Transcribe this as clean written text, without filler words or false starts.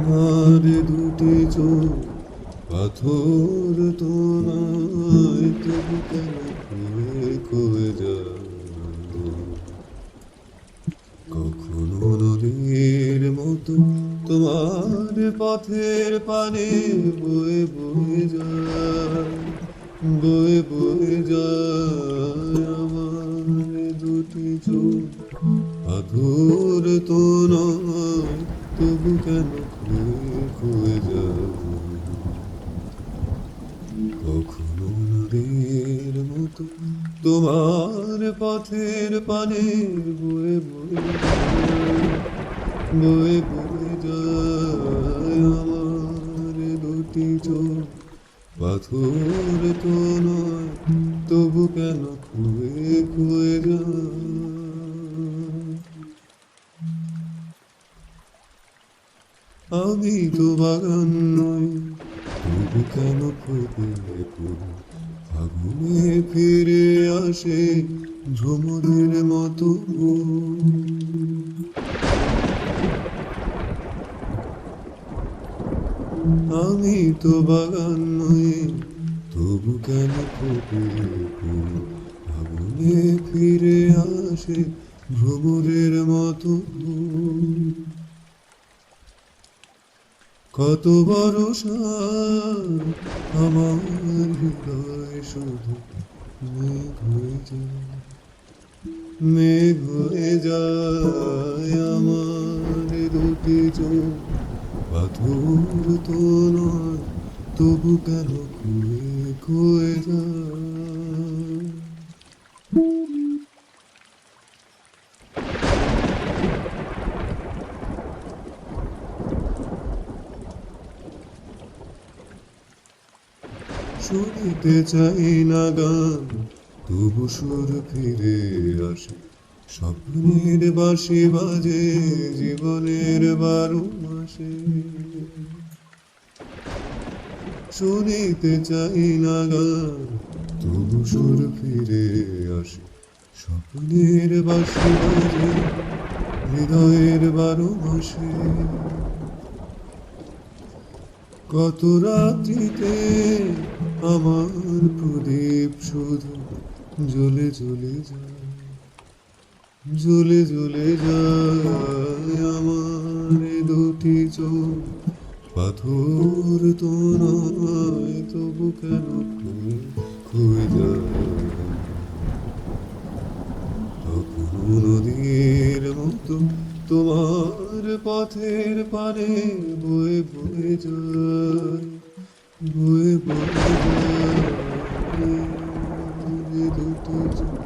আমার দুটি চোখ পাথর তো নয়, তবু কেন খুয়ে খুয়ে যায়। কখনো নদীর মতো তোমার পথের পানে বয়ে বয়ে যায়, বয়ে বয়ে যায়। আমার দুটি চোখ পাথর তো নয়, তবু কেন খুয়ে খুয়ে যায়। কখনো নদীর মতো তোমার পথের পানে বয়ে বয়ে যায়, বয়ে বয়ে যায়। আমার দুটি চোখ পাথর তো নয়, তবু কেন খুয়ে খুয়ে যায়। আমি তো বাগান নই, তবু কেন ফুটে ফুল ফাগুনে ফিরে আসে ভ্রমরের মতো ফুল। আমি তো বাগান নই, তবু কেন ফুটে ফুল ফাগুনে ফিরে আসে ভ্রমরের মতো ফুল। কত ভরসা আমার হৃদয় শুধু মেঘ হয়ে যায়, মেঘ হয়ে যায়। আমার দুটি চোখ পাথর তো নয়, তবু কেন খুয়ে খুয়ে যায়। শুনিতে চাই না গান, তবু সুর ফিরে আসে। স্বপ্নের বাঁশি বাজে জীবনের 12 মাসে। শুনিতে চাই না গান, তবু সুর ফিরে আসে। স্বপ্নের বাঁশি বাজে হৃদয়ের 12 মাসে। কত রাত্রিতে আমার প্রদীপ শুধু জ্বলে জ্বলে যায়, জ্বলে জ্বলে যায়। আমার দুটি চোখ পাথর তো নয়, তবু কেন খুয়ে খুয়ে যায়। কখনো নদীর মতো তোমার পথের পানে বয়ে বয়ে যায়, বয়ে বয়ে যায়। দুটি চোখ